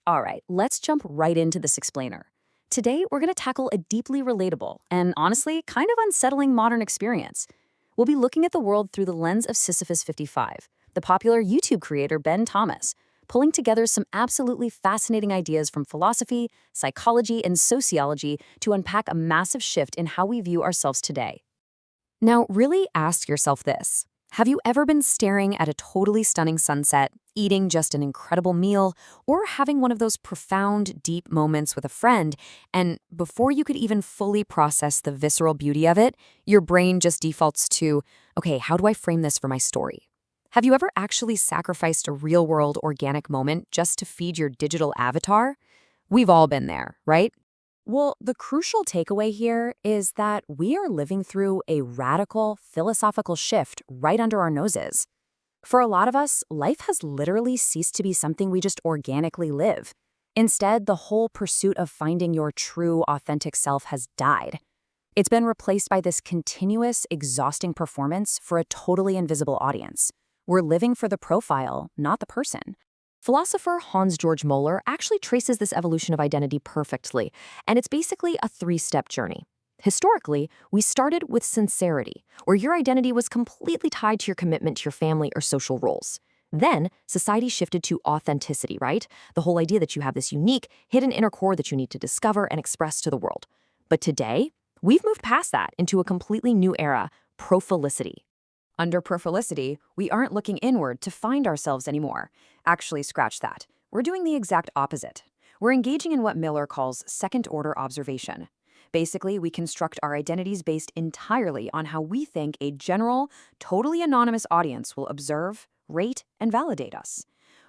All right, let's jump right into this explainer. Today, we're going to tackle a deeply relatable and honestly kind of unsettling modern experience. We'll be looking at the world through the lens of Sisyphus 55, the popular YouTube creator Ben Thomas, pulling together some absolutely fascinating ideas from philosophy, psychology, and sociology to unpack a massive shift in how we view ourselves today. Now, really ask yourself this. Have you ever been staring at a totally stunning sunset, eating just an incredible meal, or having one of those profound, deep moments with a friend, and before you could even fully process the visceral beauty of it, your brain just defaults to, okay, how do I frame this for my story? Have you ever actually sacrificed a real-world organic moment just to feed your digital avatar? We've all been there, right? Well, the crucial takeaway here is that we are living through a radical philosophical shift right under our noses. For a lot of us, life has literally ceased to be something we just organically live. Instead, the whole pursuit of finding your true, authentic self has died. It's been replaced by this continuous, exhausting performance for a totally invisible audience. We're living for the profile, not the person. Philosopher Hans-Georg Moeller actually traces this evolution of identity perfectly, and it's basically a three-step journey. Historically, we started with sincerity, where your identity was completely tied to your commitment to your family or social roles. Then, society shifted to authenticity, right? The whole idea that you have this unique, hidden inner core that you need to discover and express to the world. But today, we've moved past that into a completely new era, profilicity. Under profilicity, we aren't looking inward to find ourselves anymore. Actually, scratch that. We're doing the exact opposite. We're engaging in what Miller calls second-order observation. Basically, we construct our identities based entirely on how we think a general, totally anonymous audience will observe, rate, and validate us.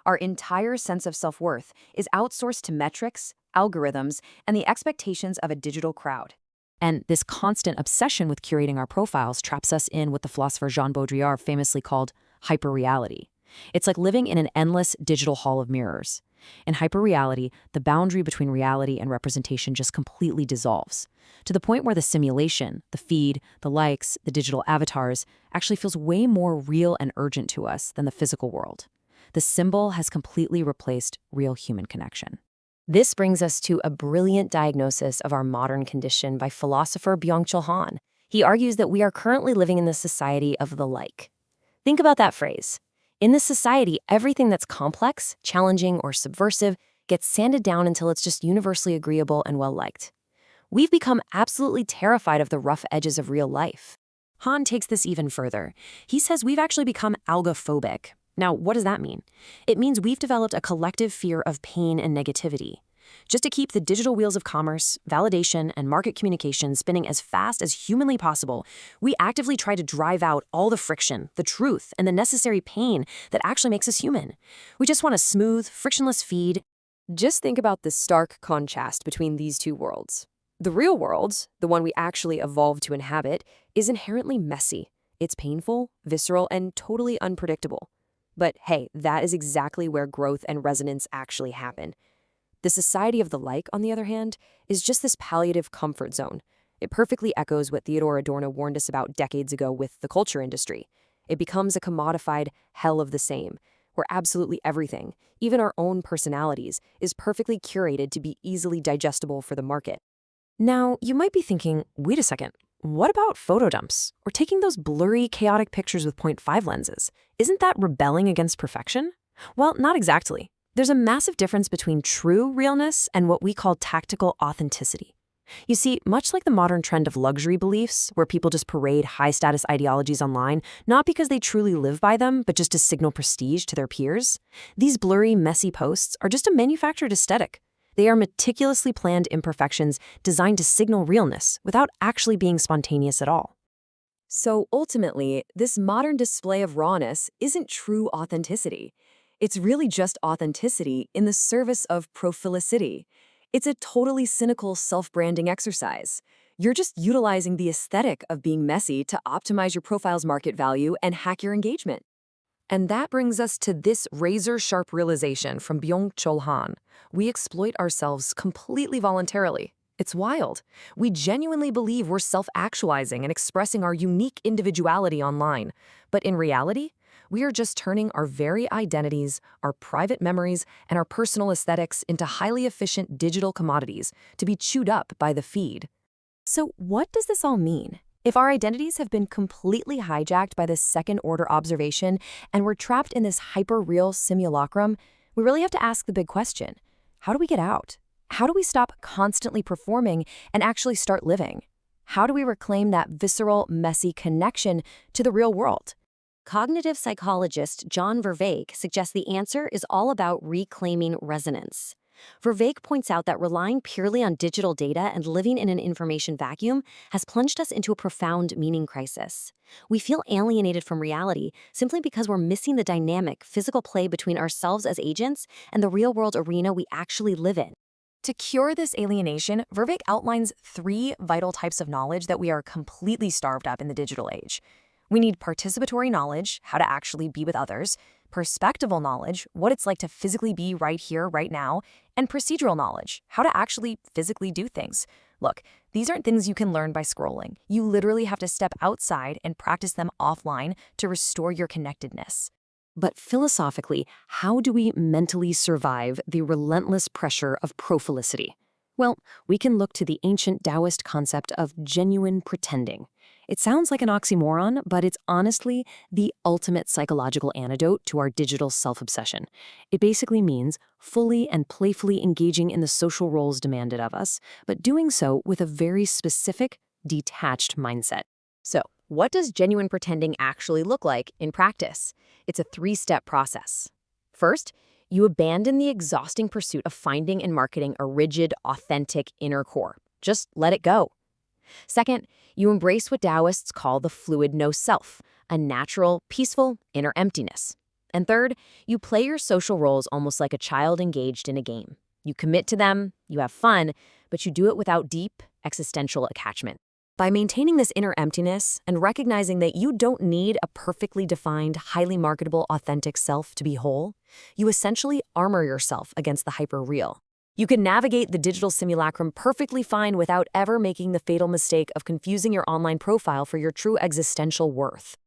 Our entire sense of self-worth is outsourced to metrics, algorithms, and the expectations of a digital crowd. And this constant obsession with curating our profiles traps us in what the philosopher Jean Baudrillard famously called hyperreality. It's like living in an endless digital hall of mirrors. In hyperreality, the boundary between reality and representation just completely dissolves, to the point where the simulation, the feed, the likes, the digital avatars actually feels way more real and urgent to us than the physical world. The symbol has completely replaced real human connection. This brings us to a brilliant diagnosis of our modern condition by philosopher Byung-Chul Han. He argues that we are currently living in the society of the like. Think about that phrase. In this society, everything that's complex, challenging, or subversive gets sanded down until it's just universally agreeable and well-liked. We've become absolutely terrified of the rough edges of real life. Han takes this even further. He says we've actually become algophobic. Now, what does that mean? It means we've developed a collective fear of pain and negativity. Just to keep the digital wheels of commerce, validation, and market communication spinning as fast as humanly possible, we actively try to drive out all the friction, the truth, and the necessary pain that actually makes us human. We just want a smooth, frictionless feed. Just think about the stark contrast between these two worlds. The real world, the one we actually evolved to inhabit, is inherently messy. It's painful, visceral, and totally unpredictable. But hey, that is exactly where growth and resonance actually happen. The society of the like, on the other hand, is just this palliative comfort zone. It perfectly echoes what Theodor Adorno warned us about decades ago with the culture industry. It becomes a commodified hell of the same, where absolutely everything, even our own personalities, is perfectly curated to be easily digestible for the market. Now, you might be thinking, wait a second, what about photo dumps? Or taking those blurry, chaotic pictures with 0.5 lenses? Isn't that rebelling against perfection? Well, not exactly. There's a massive difference between true realness and what we call tactical authenticity. You see, much like the modern trend of luxury beliefs, where people just parade high-status ideologies online, not because they truly live by them, but just to signal prestige to their peers, these blurry, messy posts are just a manufactured aesthetic. They are meticulously planned imperfections designed to signal realness without actually being spontaneous at all. So ultimately, this modern display of rawness isn't true authenticity. It's really just authenticity in the service of profilicity. It's a totally cynical self-branding exercise. You're just utilizing the aesthetic of being messy to optimize your profile's market value and hack your engagement. And that brings us to this razor-sharp realization from Byung-Chul Han. We exploit ourselves completely voluntarily. It's wild. We genuinely believe we're self-actualizing and expressing our unique individuality online. But in reality, We are just turning our very identities, our private memories, and our personal aesthetics into highly efficient digital commodities to be chewed up by the feed. So what does this all mean? If our identities have been completely hijacked by this second-order observation and we're trapped in this hyper-real simulacrum, we really have to ask the big question: how do we get out? How do we stop constantly performing and actually start living? How do we reclaim that visceral, messy connection to the real world? Cognitive psychologist John Vervaeke suggests the answer is all about reclaiming resonance. Vervaeke points out that relying purely on digital data and living in an information vacuum has plunged us into a profound meaning crisis. We feel alienated from reality simply because we're missing the dynamic, physical play between ourselves as agents and the real-world arena we actually live in. To cure this alienation, Vervaeke outlines 3 vital types of knowledge that we are completely starved of in the digital age. We need participatory knowledge, how to actually be with others; perspectival knowledge, what it's like to physically be right here, right now; and procedural knowledge, how to actually physically do things. Look, these aren't things you can learn by scrolling. You literally have to step outside and practice them offline to restore your connectedness. But philosophically, how do we mentally survive the relentless pressure of profilicity? Well, we can look to the ancient Daoist concept of genuine pretending. It sounds like an oxymoron, but it's honestly the ultimate psychological antidote to our digital self-obsession. It basically means fully and playfully engaging in the social roles demanded of us, but doing so with a very specific, detached mindset. So, what does genuine pretending actually look like in practice? It's a 3-step process. First, you abandon the exhausting pursuit of finding and marketing a rigid, authentic inner core. Just let it go. Second, you embrace what Daoists call the fluid no-self, a natural, peaceful inner emptiness. And third, you play your social roles almost like a child engaged in a game. You commit to them, you have fun, but you do it without deep, existential attachment. By maintaining this inner emptiness and recognizing that you don't need a perfectly defined, highly marketable, authentic self to be whole, you essentially armor yourself against the hyper-real. You can navigate the digital simulacrum perfectly fine without ever making the fatal mistake of confusing your online profile for your true existential worth.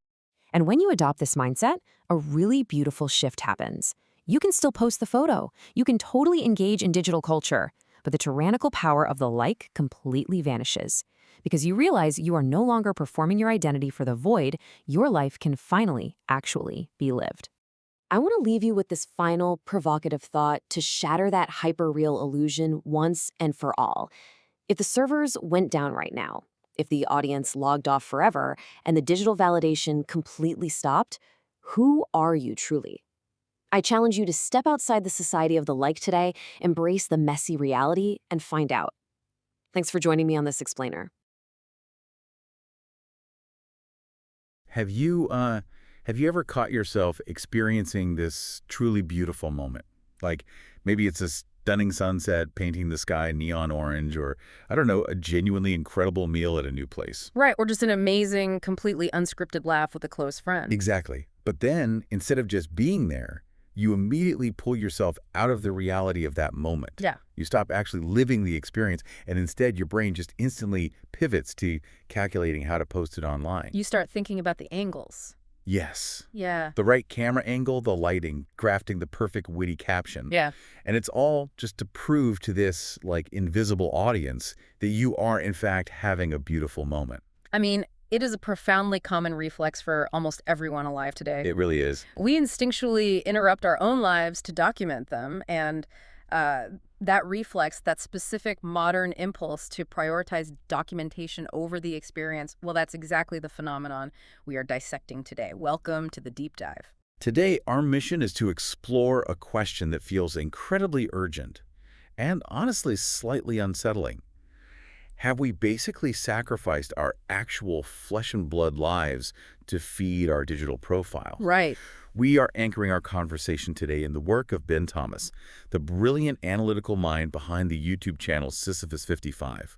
And when you adopt this mindset, a really beautiful shift happens. You can still post the photo. You can totally engage in digital culture, but the tyrannical power of the like completely vanishes. Because you realize you are no longer performing your identity for the void, your life can finally, actually be lived. I want to leave you with this final provocative thought to shatter that hyper-real illusion once and for all. If the servers went down right now, if the audience logged off forever, and the digital validation completely stopped, who are you truly? I challenge you to step outside the society of the like today, embrace the messy reality, and find out. Thanks for joining me on this explainer. Have you ever caught yourself experiencing this truly beautiful moment? Like maybe it's a stunning sunset painting the sky neon orange, or I don't know, a genuinely incredible meal at a new place. Right, or just an amazing, completely unscripted laugh with a close friend. Exactly. But then instead of just being there, you immediately pull yourself out of the reality of that moment. Yeah. You stop actually living the experience, and instead your brain just instantly pivots to calculating how to post it online. You start thinking about the angles. Yes. Yeah. The right camera angle, the lighting, crafting the perfect witty caption. Yeah. And it's all just to prove to this, like, invisible audience that you are, in fact, having a beautiful moment. I mean, it is a profoundly common reflex for almost everyone alive today. It really is. We instinctually interrupt our own lives to document them, and that reflex, that specific modern impulse to prioritize documentation over the experience, well, that's exactly the phenomenon we are dissecting today. Welcome to the deep dive. Today, our mission is to explore a question that feels incredibly urgent and honestly slightly unsettling. Have we basically sacrificed our actual flesh and blood lives to feed our digital profile? Right. We are anchoring our conversation today in the work of Ben Thomas, the brilliant analytical mind behind the YouTube channel Sisyphus55.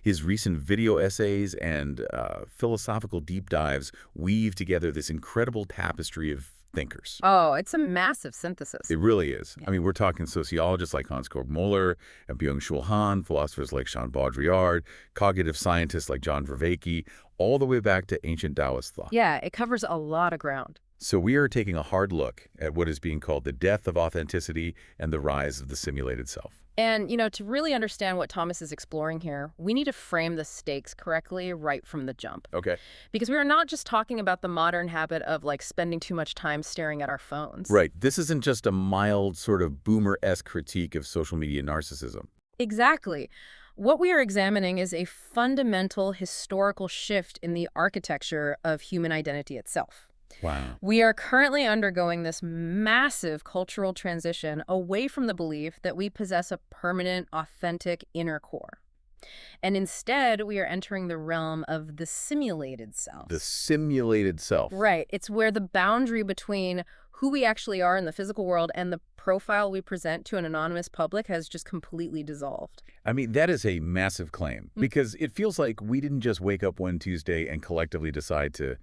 His recent video essays and philosophical deep dives weave together this incredible tapestry of thinkers. Oh, it's a massive synthesis. It really is. Yeah. I mean, we're talking sociologists like Hans-Georg Müller and Byung-Chul Han, philosophers like Jean Baudrillard, cognitive scientists like John Vervaeke, all the way back to ancient Daoist thought. Yeah, it covers a lot of ground. So we are taking a hard look at what is being called the death of authenticity and the rise of the simulated self. And, you know, to really understand what Thomas is exploring here, we need to frame the stakes correctly right from the jump. Okay. Because we are not just talking about the modern habit of, like, spending too much time staring at our phones. Right. This isn't just a mild sort of boomer-esque critique of social media narcissism. Exactly. What we are examining is a fundamental historical shift in the architecture of human identity itself. Wow. We are currently undergoing this massive cultural transition away from the belief that we possess a permanent, authentic inner core. And instead, we are entering the realm of the simulated self. The simulated self. Right. It's where the boundary between who we actually are in the physical world and the profile we present to an anonymous public has just completely dissolved. I mean, that is a massive claim, because it feels like we didn't just wake up one Tuesday and collectively decide to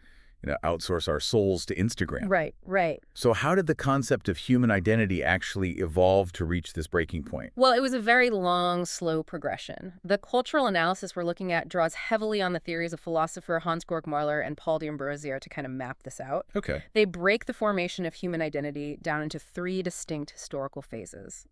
outsource our souls to Instagram. Right, right. So how did the concept of human identity actually evolve to reach this breaking point? Well, it was a very long, slow progression. The cultural analysis we're looking at draws heavily on the theories of philosopher Hans-Georg Marler and Paul d'Ambrosio to kind of map this out. Okay. They break the formation of human identity down into 3 distinct historical phases.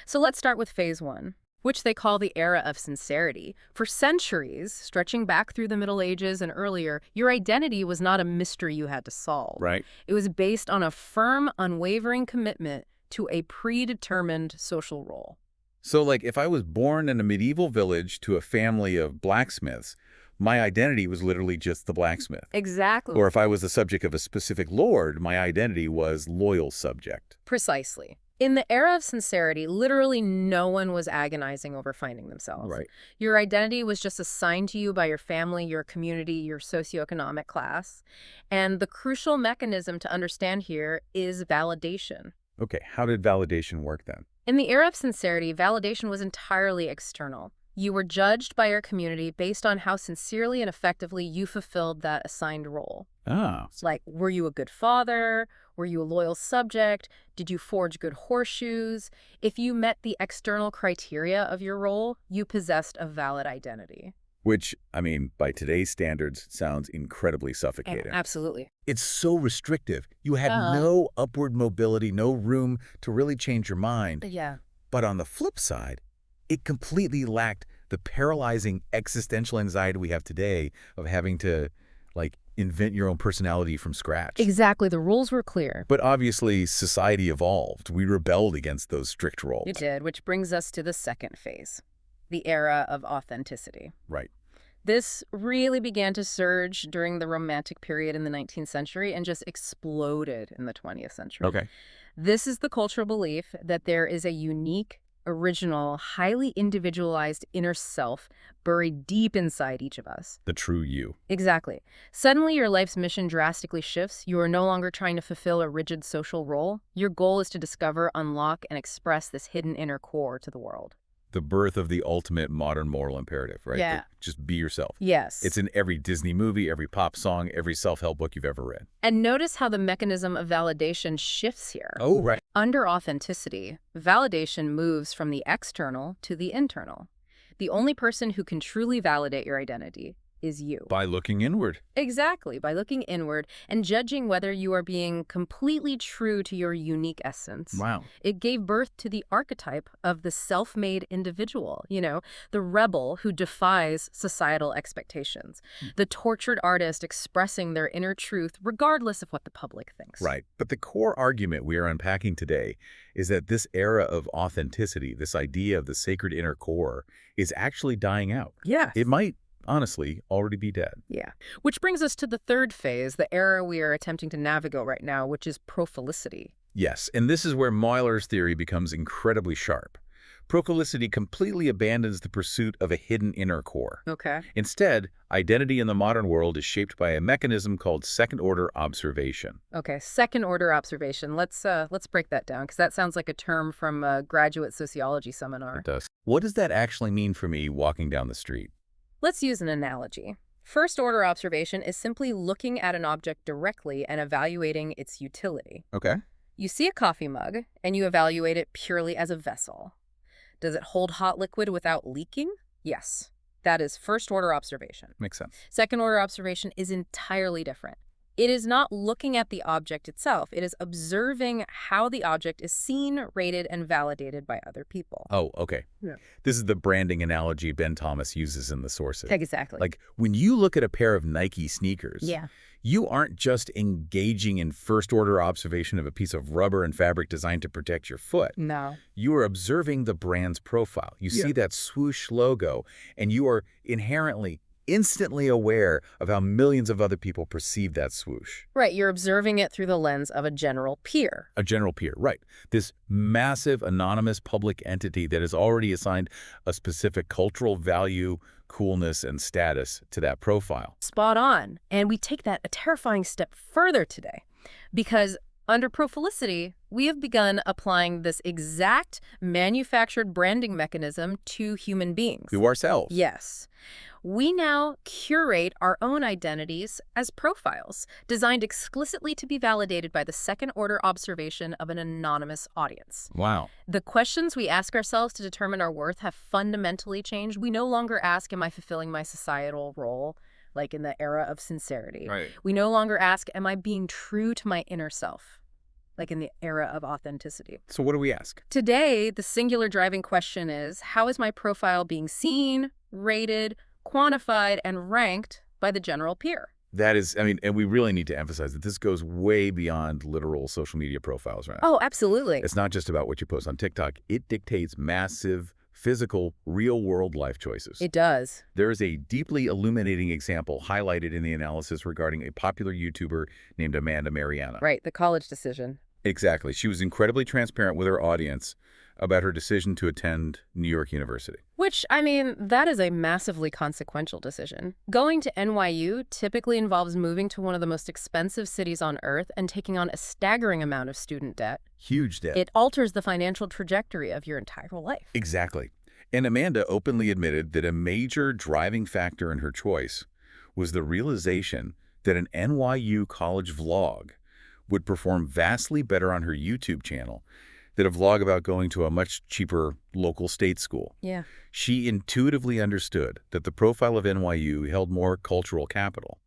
So let's start with phase 1. Which they call the era of sincerity. For centuries, stretching back through the Middle Ages and earlier, your identity was not a mystery you had to solve. Right. It was based on a firm, unwavering commitment to a predetermined social role. So, like, if I was born in a medieval village to a family of blacksmiths, my identity was literally just the blacksmith. Exactly. Or if I was the subject of a specific lord, my identity was loyal subject. Precisely. In the era of sincerity, literally no one was agonizing over finding themselves. Right. Your identity was just assigned to you by your family, your community, your socioeconomic class. And the crucial mechanism to understand here is validation. Okay, how did validation work then? In the era of sincerity, validation was entirely external. You were judged by your community based on how sincerely and effectively you fulfilled that assigned role. Ah. Like, were you a good father? Were you a loyal subject? Did you forge good horseshoes? If you met the external criteria of your role, you possessed a valid identity. Which, I mean, by today's standards, sounds incredibly suffocating. Absolutely. It's so restrictive. You had no upward mobility, no room to really change your mind. Yeah. But on the flip side, it completely lacked the paralyzing existential anxiety we have today of having to, like, invent your own personality from scratch. Exactly. The rules were clear. But obviously, society evolved. We rebelled against those strict roles. It did, which brings us to the second phase, the era of authenticity. Right. This really began to surge during the Romantic period in the 19th century and just exploded in the 20th century. Okay. This is the cultural belief that there is a unique, original, highly individualized inner self buried deep inside each of us. The true you. Exactly. Suddenly, your life's mission drastically shifts. You are no longer trying to fulfill a rigid social role. Your goal is to discover, unlock, and express this hidden inner core to the world. The birth of the ultimate modern moral imperative, right? Yeah. Just be yourself. Yes. It's in every Disney movie, every pop song, every self-help book you've ever read. And notice how the mechanism of validation shifts here. Oh, right. Under authenticity, validation moves from the external to the internal. The only person who can truly validate your identity is you. By looking inward. Exactly, by looking inward and judging whether you are being completely true to your unique essence. Wow. It gave birth to the archetype of the self-made individual, the rebel who defies societal expectations, the tortured artist expressing their inner truth regardless of what the public thinks. Right. But the core argument we are unpacking today is that this era of authenticity, this idea of the sacred inner core, is actually dying out. Yeah. It might, honestly, already be dead. Yeah. Which brings us to the third phase, the era we are attempting to navigate right now, which is profilicity. Yes, and this is where Marler's theory becomes incredibly sharp. Profilicity completely abandons the pursuit of a hidden inner core. Okay. Instead, identity in the modern world is shaped by a mechanism called second-order observation. Okay, second-order observation. Let's break that down, because that sounds like a term from a graduate sociology seminar. It does. What does that actually mean for me walking down the street? Let's use an analogy. First-order observation is simply looking at an object directly and evaluating its utility. Okay. You see a coffee mug, and you evaluate it purely as a vessel. Does it hold hot liquid without leaking? Yes. That is first-order observation. Makes sense. Second-order observation is entirely different. It is not looking at the object itself. It is observing how the object is seen, rated, and validated by other people. Oh, okay. Yeah. This is the branding analogy Ben Thomas uses in the sources. Exactly. Like, when you look at a pair of Nike sneakers, Yeah. you aren't just engaging in first-order observation of a piece of rubber and fabric designed to protect your foot. No. You are observing the brand's profile. You see that swoosh logo, and you are inherently, instantly aware of how millions of other people perceive that swoosh. Right, you're observing it through the lens of a general peer. A general peer, right. This massive, anonymous public entity that has already assigned a specific cultural value, coolness, and status to that profile. Spot on. And we take that a terrifying step further today, because under Profilicity, we have begun applying this exact manufactured branding mechanism to human beings. To ourselves. Yes. We now curate our own identities as profiles, designed explicitly to be validated by the second-order observation of an anonymous audience. Wow. The questions we ask ourselves to determine our worth have fundamentally changed. We no longer ask, am I fulfilling my societal role, like in the era of sincerity? Right. We no longer ask, am I being true to my inner self, like in the era of authenticity? So what do we ask? Today, the singular driving question is, how is my profile being seen, rated, quantified, and ranked by the general peer? That is, I mean, and we really need to emphasize that this goes way beyond literal social media profiles, right? Oh, absolutely. It's not just about what you post on TikTok. It dictates massive, physical, real-world life choices. It does. There is a deeply illuminating example highlighted in the analysis regarding a popular YouTuber named Amanda Mariana. Right, the college decision. Exactly. She was incredibly transparent with her audience about her decision to attend New York University. Which, I mean, that is a massively consequential decision. Going to NYU typically involves moving to one of the most expensive cities on Earth and taking on a staggering amount of student debt. Huge debt. It alters the financial trajectory of your entire life. Exactly. And Amanda openly admitted that a major driving factor in her choice was the realization that an NYU college vlog would perform vastly better on her YouTube channel than a vlog about going to a much cheaper local state school. Yeah. She intuitively understood that the profile of NYU held more cultural capital.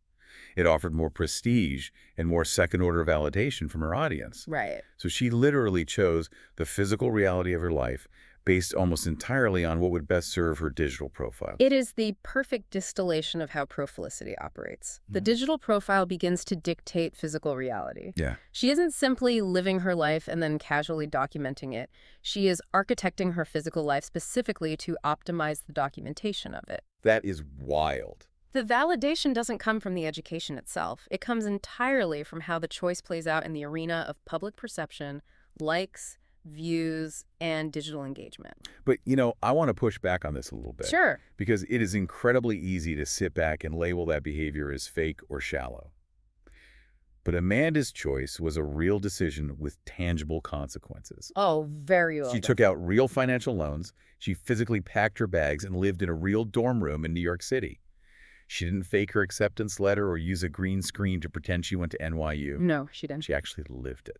It offered more prestige and more second-order validation from her audience. Right. So she literally chose the physical reality of her life based almost entirely on what would best serve her digital profile. It is the perfect distillation of how Profilicity operates. The digital profile begins to dictate physical reality. Yeah. She isn't simply living her life and then casually documenting it. She is architecting her physical life specifically to optimize the documentation of it. That is wild. The validation doesn't come from the education itself. It comes entirely from how the choice plays out in the arena of public perception, likes, views, and digital engagement. But, you know, I want to push back on this a little bit. Sure. Because it is incredibly easy to sit back and label that behavior as fake or shallow. But Amanda's choice was a real decision with tangible consequences. Oh, very well. She took out real financial loans, she physically packed her bags and lived in a real dorm room in New York City. She didn't fake her acceptance letter or use a green screen to pretend she went to NYU. No, she didn't. She actually lived it.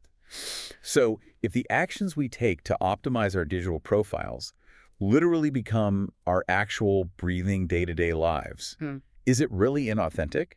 So if the actions we take to optimize our digital profiles literally become our actual breathing day-to-day lives, is it really inauthentic?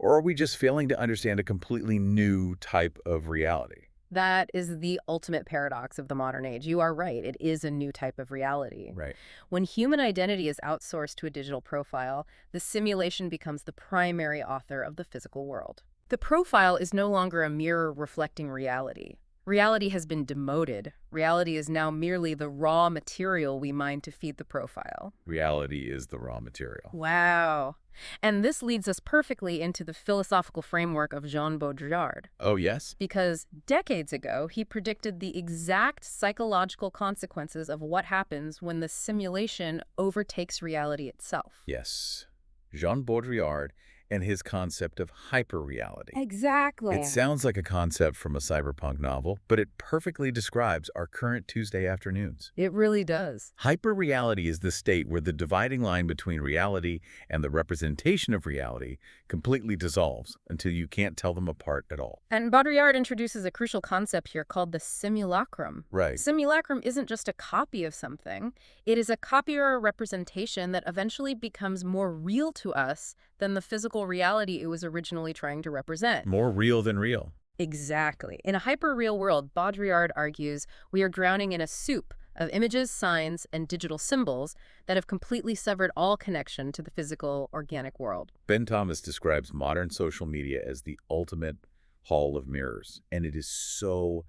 Or are we just failing to understand a completely new type of reality? That is the ultimate paradox of the modern age. You are right. It is a new type of reality. Right. When human identity is outsourced to a digital profile, the simulation becomes the primary author of the physical world. The profile is no longer a mirror reflecting reality. Reality has been demoted. Reality is now merely the raw material we mine to feed the profile. Reality is the raw material. Wow. And this leads us perfectly into the philosophical framework of Jean Baudrillard. Oh, yes? Because decades ago, he predicted the exact psychological consequences of what happens when the simulation overtakes reality itself. Yes. Jean Baudrillard and his concept of hyperreality. Exactly. It sounds like a concept from a cyberpunk novel, but it perfectly describes our current Tuesday afternoons. It really does. Hyperreality is the state where the dividing line between reality and the representation of reality completely dissolves until you can't tell them apart at all. And Baudrillard introduces a crucial concept here called the simulacrum. Right. Simulacrum isn't just a copy of something. It is a copy or a representation that eventually becomes more real to us than the physical reality it was originally trying to represent. More real than real. Exactly. In a hyperreal world, Baudrillard argues we are drowning in a soup of images, signs, and digital symbols that have completely severed all connection to the physical, organic world. Ben Thomas describes modern social media as the ultimate hall of mirrors, and it is so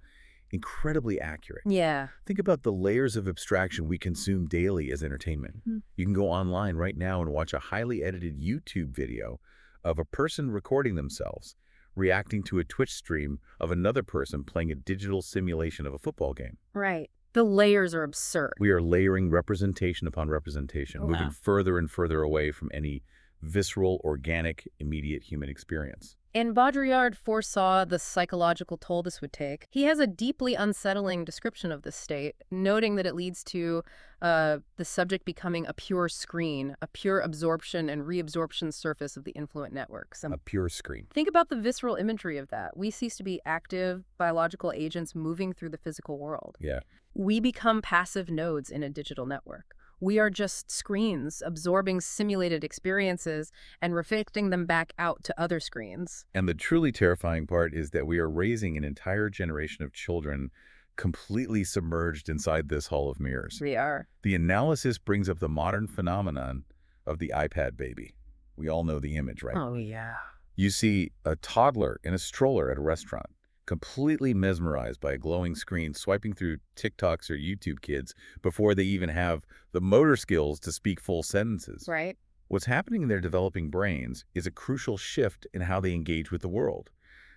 incredibly accurate. Yeah. Think about the layers of abstraction we consume daily as entertainment. You can go online right now and watch a highly edited YouTube video of a person recording themselves reacting to a Twitch stream of another person playing a digital simulation of a football game. Right. The layers are absurd. We are layering representation upon representation, moving further and further away from any visceral, organic, immediate human experience. And Baudrillard foresaw the psychological toll this would take. He has a deeply unsettling description of this state, noting that it leads to the subject becoming a pure screen, a pure absorption and reabsorption surface of the influent networks. A pure screen. Think about the visceral imagery of that. We cease to be active biological agents moving through the physical world. Yeah. We become passive nodes in a digital network. We are just screens absorbing simulated experiences and reflecting them back out to other screens. And the truly terrifying part is that we are raising an entire generation of children completely submerged inside this hall of mirrors. We are. The analysis brings up the modern phenomenon of the iPad baby. We all know the image, right? Oh, yeah. You see a toddler in a stroller at a restaurant, completely mesmerized by a glowing screen, swiping through TikToks or YouTube Kids before they even have the motor skills to speak full sentences. Right. What's happening in their developing brains is a crucial shift in how they engage with the world.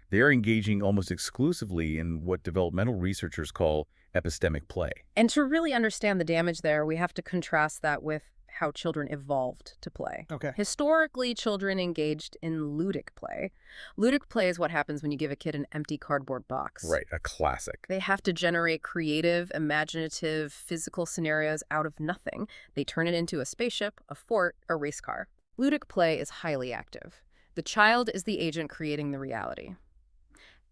They are engaging almost exclusively in what developmental researchers call epistemic play. And to really understand the damage there, we have to contrast that with how children evolved to play. Okay. Historically, children engaged in ludic play. Ludic play is what happens when you give a kid an empty cardboard box. Right, a classic. They have to generate creative, imaginative, physical scenarios out of nothing. They turn it into a spaceship, a fort, a race car. Ludic play is highly active. The child is the agent creating the reality.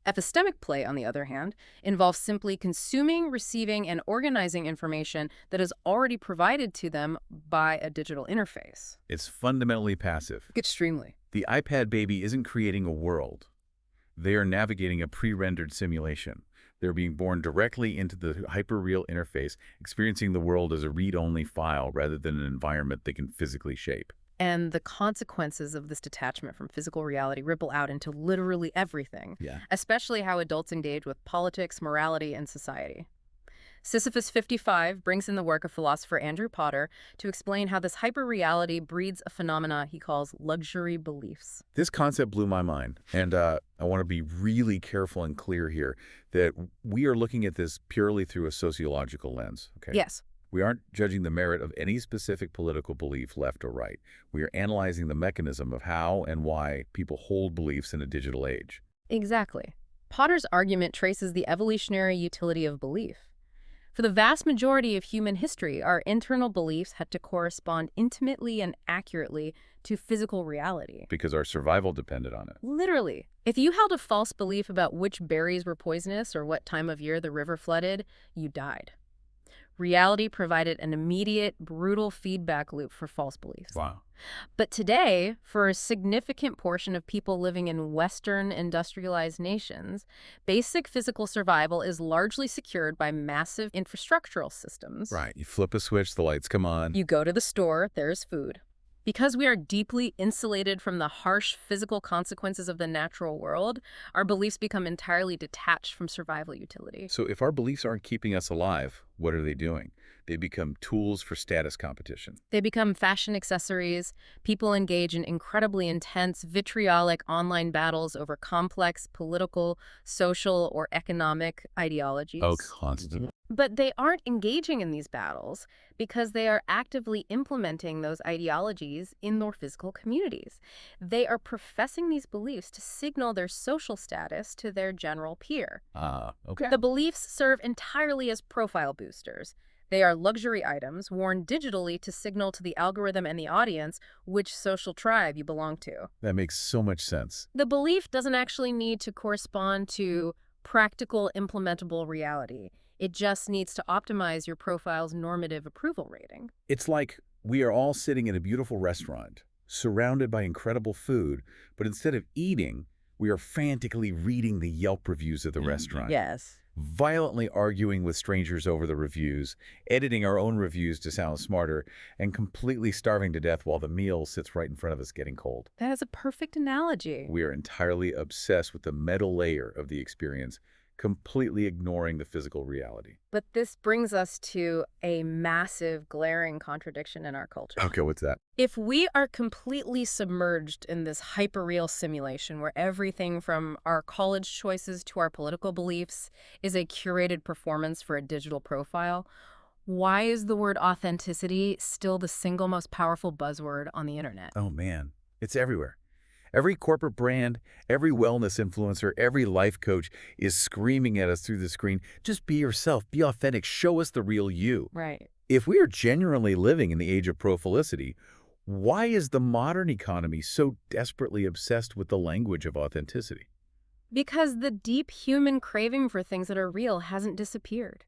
Epistemic play, on the other hand, involves simply consuming, receiving, and organizing information that is already provided to them by a digital interface. It's fundamentally passive. Extremely. The iPad baby isn't creating a world. They are navigating a pre-rendered simulation. They're being born directly into the hyperreal interface, experiencing the world as a read-only file rather than an environment they can physically shape. And the consequences of this detachment from physical reality ripple out into literally everything, especially how adults engage with politics, morality, and society. Sisyphus 55 brings in the work of philosopher Andrew Potter to explain how this hyperreality breeds a phenomena he calls luxury beliefs. This concept blew my mind, and I want to be really careful and clear here that we are looking at this purely through a sociological lens. Okay? Yes. We aren't judging the merit of any specific political belief, left or right. We are analyzing the mechanism of how and why people hold beliefs in a digital age. Exactly. Potter's argument traces the evolutionary utility of belief. For the vast majority of human history, our internal beliefs had to correspond intimately and accurately to physical reality. Because our survival depended on it. Literally. If you held a false belief about which berries were poisonous or what time of year the river flooded, you died. Reality provided an immediate, brutal feedback loop for false beliefs. Wow. But today, for a significant portion of people living in Western industrialized nations, basic physical survival is largely secured by massive infrastructural systems. Right. You flip a switch, the lights come on. You go to the store, there's food. Because we are deeply insulated from the harsh physical consequences of the natural world, our beliefs become entirely detached from survival utility. So if our beliefs aren't keeping us alive, what are they doing? They become tools for status competition. They become fashion accessories. People engage in incredibly intense, vitriolic online battles over complex political, social, or economic ideologies. Oh, constant. But they aren't engaging in these battles because they are actively implementing those ideologies in their physical communities. They are professing these beliefs to signal their social status to their general peer. Okay. The beliefs serve entirely as profile boosters. They are luxury items worn digitally to signal to the algorithm and the audience which social tribe you belong to. That makes so much sense. The belief doesn't actually need to correspond to practical, implementable reality. It just needs to optimize your profile's normative approval rating. It's like we are all sitting in a beautiful restaurant, surrounded by incredible food, but instead of eating, we are frantically reading the Yelp reviews of the restaurant. Yes. Violently arguing with strangers over the reviews, editing our own reviews to sound smarter, and completely starving to death while the meal sits right in front of us getting cold. That is a perfect analogy. We are entirely obsessed with the metal layer of the experience, completely ignoring the physical reality. But this brings us to a massive, glaring contradiction in our culture. Okay, what's that? If we are completely submerged in this hyperreal simulation where everything from our college choices to our political beliefs is a curated performance for a digital profile, why is the word authenticity still the single most powerful buzzword on the internet? Oh man, it's everywhere. Every corporate brand, every wellness influencer, every life coach is screaming at us through the screen, just be yourself, be authentic, show us the real you. Right. If we are genuinely living in the age of profilicity, why is the modern economy so desperately obsessed with the language of authenticity? Because the deep human craving for things that are real hasn't disappeared.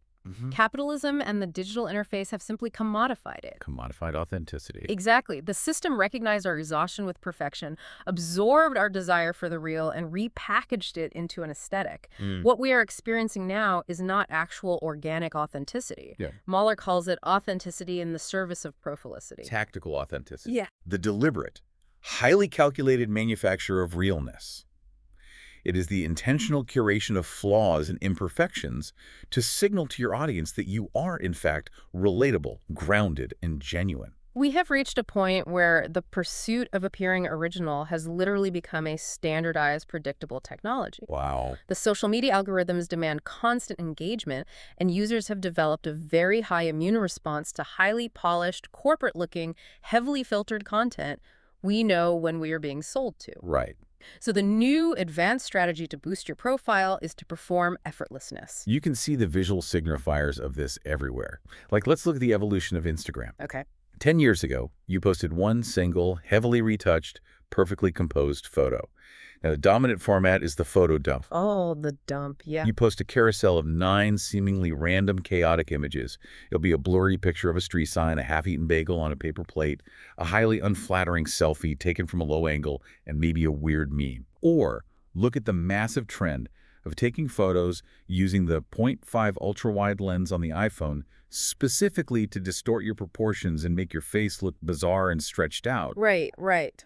Capitalism and the digital interface have simply commodified it. Commodified authenticity. Exactly. The system recognized our exhaustion with perfection, absorbed our desire for the real, and repackaged it into an aesthetic. What we are experiencing now is not actual organic authenticity. Yeah. Mahler calls it authenticity in the service of profilicity. Tactical authenticity. Yeah. The deliberate, highly calculated manufacture of realness. It is the intentional curation of flaws and imperfections to signal to your audience that you are, in fact, relatable, grounded, and genuine. We have reached a point where the pursuit of appearing original has literally become a standardized, predictable technology. Wow. The social media algorithms demand constant engagement, and users have developed a very high immune response to highly polished, corporate-looking, heavily filtered content we know when we are being sold to. Right. So the new advanced strategy to boost your profile is to perform effortlessness. You can see the visual signifiers of this everywhere. Like, let's look at the evolution of Instagram. Okay. 10 years ago, you posted one single, heavily retouched, perfectly composed photo. Now, the dominant format is the photo dump. Oh, the dump, yeah. You post a carousel of 9 seemingly random, chaotic images. It'll be a blurry picture of a street sign, a half-eaten bagel on a paper plate, a highly unflattering selfie taken from a low angle, and maybe a weird meme. Or look at the massive trend of taking photos using the 0.5 ultra-wide lens on the iPhone specifically to distort your proportions and make your face look bizarre and stretched out. Right.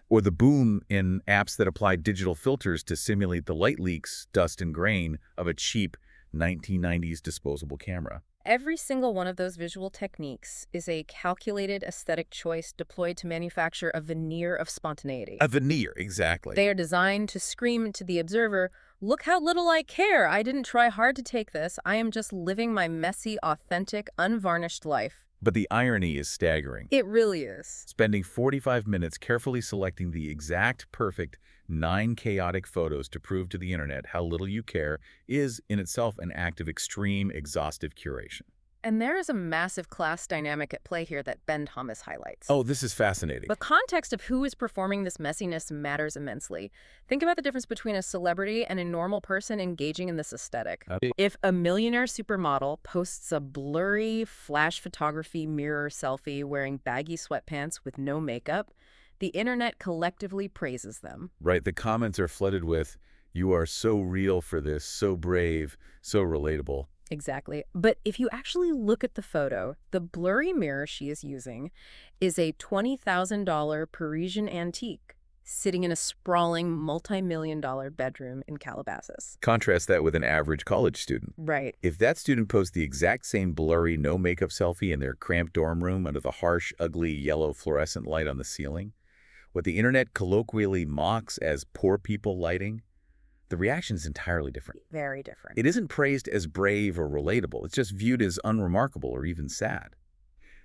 Or the boom in apps that apply digital filters to simulate the light leaks, dust, and grain of a cheap 1990s disposable camera. Every single one of those visual techniques is a calculated aesthetic choice deployed to manufacture a veneer of spontaneity. A veneer, exactly. They are designed to scream to the observer, look how little I care. I didn't try hard to take this. I am just living my messy, authentic, unvarnished life. But the irony is staggering. It really is. Spending 45 minutes carefully selecting the exact perfect 9 chaotic photos to prove to the internet how little you care is in itself an act of extreme, exhaustive curation. And there is a massive class dynamic at play here that Ben Thomas highlights. Oh, this is fascinating. The context of who is performing this messiness matters immensely. Think about the difference between a celebrity and a normal person engaging in this aesthetic. If a millionaire supermodel posts a blurry flash photography mirror selfie wearing baggy sweatpants with no makeup, the internet collectively praises them. Right, the comments are flooded with, "You are so real for this, so brave, so relatable." Exactly. But if you actually look at the photo, the blurry mirror she is using is a $20,000 Parisian antique sitting in a sprawling multi-million-dollar bedroom in Calabasas. Contrast that with an average college student. Right. If that student posts the exact same blurry, no-makeup selfie in their cramped dorm room under the harsh, ugly, yellow fluorescent light on the ceiling, what the internet colloquially mocks as poor people lighting, the reaction is entirely different. Very different. It isn't praised as brave or relatable. It's just viewed as unremarkable or even sad.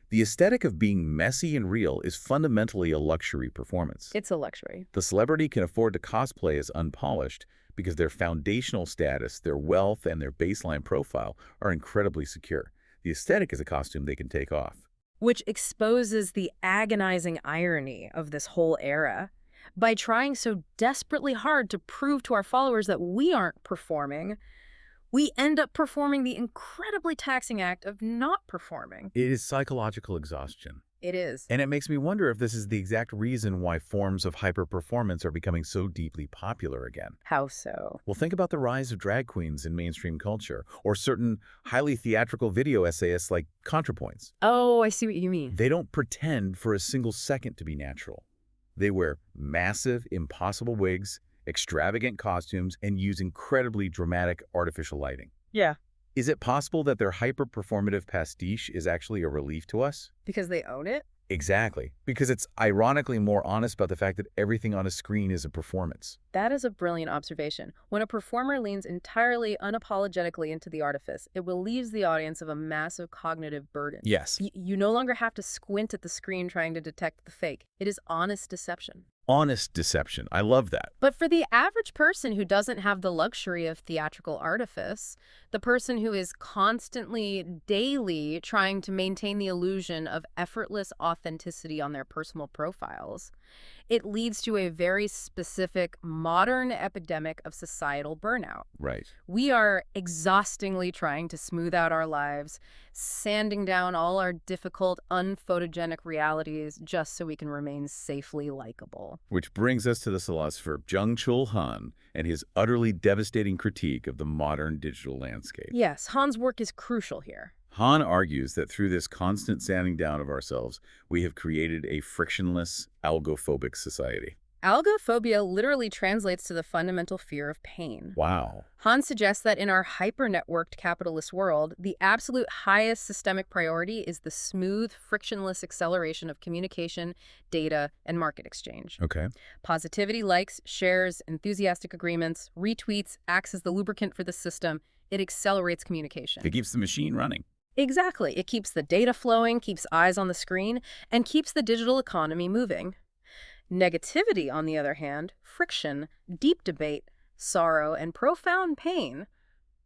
The aesthetic of being messy and real is fundamentally a luxury performance. It's a luxury. The celebrity can afford to cosplay as unpolished because their foundational status, their wealth, and their baseline profile are incredibly secure. The aesthetic is a costume they can take off. Which exposes the agonizing irony of this whole era. By trying so desperately hard to prove to our followers that we aren't performing, we end up performing the incredibly taxing act of not performing. It is psychological exhaustion. It is. And it makes me wonder if this is the exact reason why forms of hyper-performance are becoming so deeply popular again. How so? Well, think about the rise of drag queens in mainstream culture, or certain highly theatrical video essayists like ContraPoints. Oh, I see what you mean. They don't pretend for a single second to be natural. They wear massive, impossible wigs, extravagant costumes, and use incredibly dramatic artificial lighting. Yeah. Is it possible that their hyper-performative pastiche is actually a relief to us? Because they own it? Exactly, because it's ironically more honest about the fact that everything on a screen is a performance. That is a brilliant observation. When a performer leans entirely unapologetically into the artifice, it relieves the audience of a massive cognitive burden. Yes. You no longer have to squint at the screen trying to detect the fake. It is honest deception. Honest deception. I love that. But for the average person who doesn't have the luxury of theatrical artifice, the person who is constantly, daily trying to maintain the illusion of effortless authenticity on their personal profiles, it leads to a very specific modern epidemic of societal burnout. Right. We are exhaustingly trying to smooth out our lives, sanding down all our difficult, unphotogenic realities just so we can remain safely likable. Which brings us to the philosopher Byung-Chul Han and his utterly devastating critique of the modern digital landscape. Yes, Han's work is crucial here. Han argues that through this constant sanding down of ourselves, we have created a frictionless, algophobic society. Algophobia literally translates to the fundamental fear of pain. Wow. Han suggests that in our hyper-networked capitalist world, the absolute highest systemic priority is the smooth, frictionless acceleration of communication, data, and market exchange. Okay. Positivity, likes, shares, enthusiastic agreements, retweets acts as the lubricant for the system. It accelerates communication. It keeps the machine running. Exactly. It keeps the data flowing, keeps eyes on the screen, and keeps the digital economy moving. Negativity, on the other hand, friction, deep debate, sorrow, and profound pain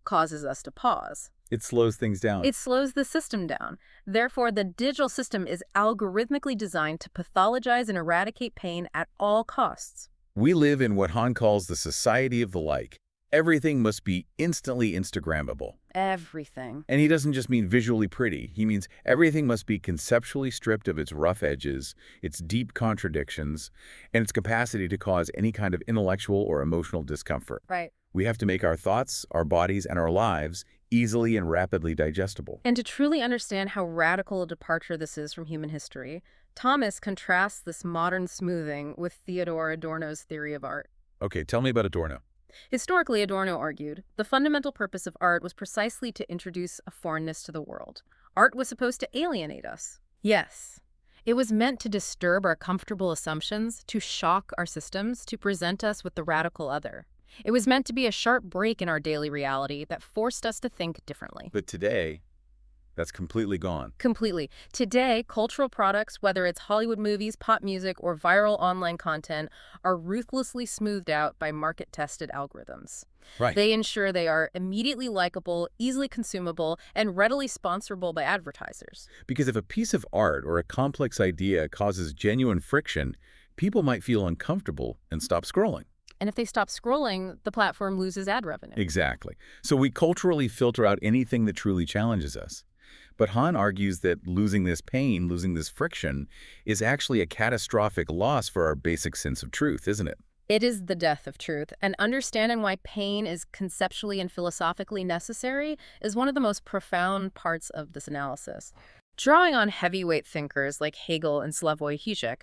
causes us to pause. It slows things down. It slows the system down. Therefore, the digital system is algorithmically designed to pathologize and eradicate pain at all costs. We live in what Han calls the society of the like. Everything must be instantly Instagrammable. Everything. And he doesn't just mean visually pretty. He means everything must be conceptually stripped of its rough edges, its deep contradictions, and its capacity to cause any kind of intellectual or emotional discomfort. Right. We have to make our thoughts, our bodies, and our lives easily and rapidly digestible. And to truly understand how radical a departure this is from human history, Thomas contrasts this modern smoothing with Theodor Adorno's theory of art. Okay, tell me about Adorno. Historically, Adorno argued, the fundamental purpose of art was precisely to introduce a foreignness to the world. Art was supposed to alienate us. Yes. It was meant to disturb our comfortable assumptions, to shock our systems, to present us with the radical other. It was meant to be a sharp break in our daily reality that forced us to think differently. But today, that's completely gone. Completely. Today, cultural products, whether it's Hollywood movies, pop music, or viral online content, are ruthlessly smoothed out by market-tested algorithms. Right. They ensure they are immediately likable, easily consumable, and readily sponsorable by advertisers. Because if a piece of art or a complex idea causes genuine friction, people might feel uncomfortable and stop scrolling. And if they stop scrolling, the platform loses ad revenue. Exactly. So we culturally filter out anything that truly challenges us. But Han argues that losing this pain, losing this friction, is actually a catastrophic loss for our basic sense of truth, isn't it? It is the death of truth, and understanding why pain is conceptually and philosophically necessary is one of the most profound parts of this analysis. Drawing on heavyweight thinkers like Hegel and Slavoj Žižek,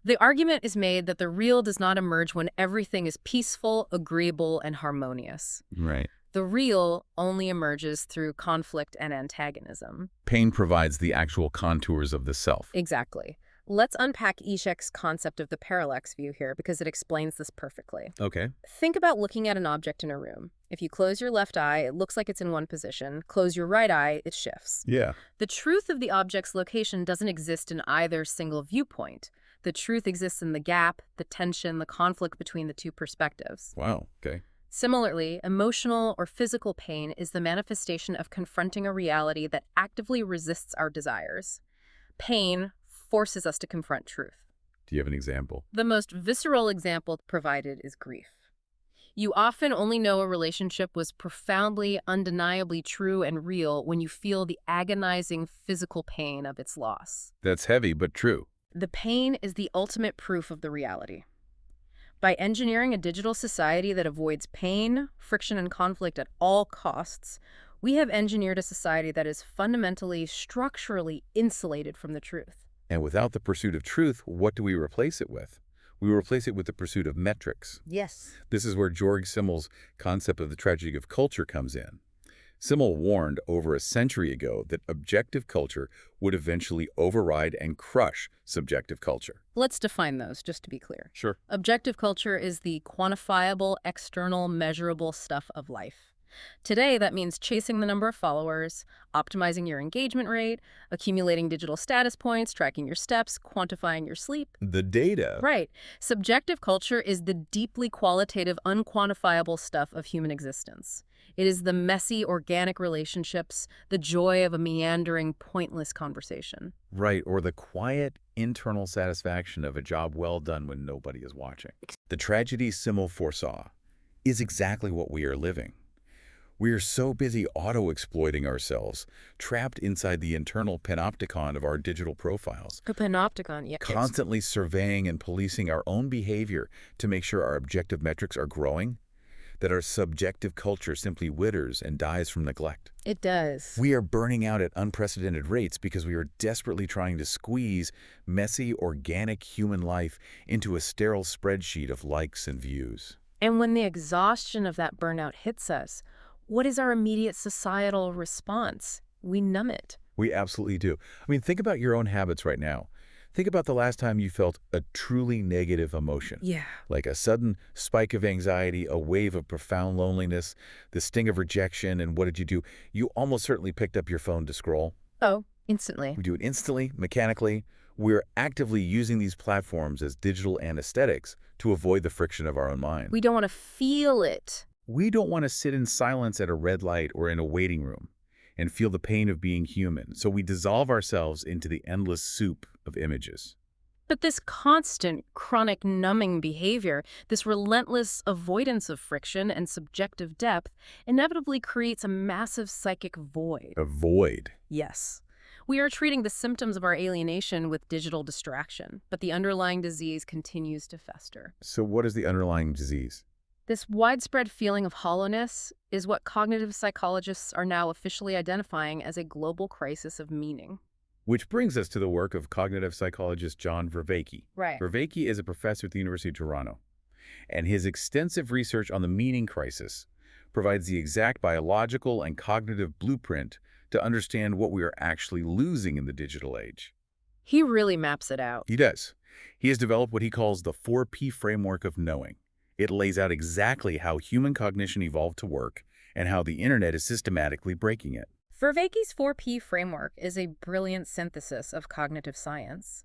the argument is made that the real does not emerge when everything is peaceful, agreeable, and harmonious. Right. The real only emerges through conflict and antagonism. Pain provides the actual contours of the self. Exactly. Let's unpack Žižek's concept of the parallax view here because it explains this perfectly. Okay. Think about looking at an object in a room. If you close your left eye, it looks like it's in one position. Close your right eye, it shifts. Yeah. The truth of the object's location doesn't exist in either single viewpoint. The truth exists in the gap, the tension, the conflict between the two perspectives. Wow. Okay. Similarly, emotional or physical pain is the manifestation of confronting a reality that actively resists our desires. Pain forces us to confront truth. Do you have an example? The most visceral example provided is grief. You often only know a relationship was profoundly, undeniably true and real when you feel the agonizing physical pain of its loss. That's heavy, but true. The pain is the ultimate proof of the reality. By engineering a digital society that avoids pain, friction, and conflict at all costs, we have engineered a society that is fundamentally, structurally insulated from the truth. And without the pursuit of truth, what do we replace it with? We replace it with the pursuit of metrics. Yes. This is where Georg Simmel's concept of the tragedy of culture comes in. Simmel warned over a century ago that objective culture would eventually override and crush subjective culture. Let's define those, just to be clear. Sure. Objective culture is the quantifiable, external, measurable stuff of life. Today, that means chasing the number of followers, optimizing your engagement rate, accumulating digital status points, tracking your steps, quantifying your sleep. The data. Right. Subjective culture is the deeply qualitative, unquantifiable stuff of human existence. It is the messy, organic relationships, the joy of a meandering, pointless conversation. Right, or the quiet, internal satisfaction of a job well done when nobody is watching. The tragedy Simmel foresaw is exactly what we are living. We are so busy auto-exploiting ourselves, trapped inside the internal panopticon of our digital profiles. A panopticon, yes. Constantly surveying and policing our own behavior to make sure our objective metrics are growing, that our subjective culture simply withers and dies from neglect. It does. We are burning out at unprecedented rates because we are desperately trying to squeeze messy, organic human life into a sterile spreadsheet of likes and views. And when the exhaustion of that burnout hits us, what is our immediate societal response? We numb it. We absolutely do. I mean, think about your own habits right now. Think about the last time you felt a truly negative emotion. Yeah. Like a sudden spike of anxiety, a wave of profound loneliness, the sting of rejection, and what did you do? You almost certainly picked up your phone to scroll. Oh, instantly. We do it instantly, mechanically. We're actively using these platforms as digital anesthetics to avoid the friction of our own mind. We don't want to feel it. We don't want to sit in silence at a red light or in a waiting room and feel the pain of being human, so we dissolve ourselves into the endless soup of images. But this constant, chronic numbing behavior, this relentless avoidance of friction and subjective depth, inevitably creates a massive psychic void. A void. Yes. We are treating the symptoms of our alienation with digital distraction, but the underlying disease continues to fester. So what is the underlying disease? This widespread feeling of hollowness is what cognitive psychologists are now officially identifying as a global crisis of meaning. Which brings us to the work of cognitive psychologist John Vervaeke. Right. Vervaeke is a professor at the University of Toronto, and his extensive research on the meaning crisis provides the exact biological and cognitive blueprint to understand what we are actually losing in the digital age. He really maps it out. He does. He has developed what he calls the 4P framework of knowing. It lays out exactly how human cognition evolved to work and how the internet is systematically breaking it. Vervaeke's 4P framework is a brilliant synthesis of cognitive science.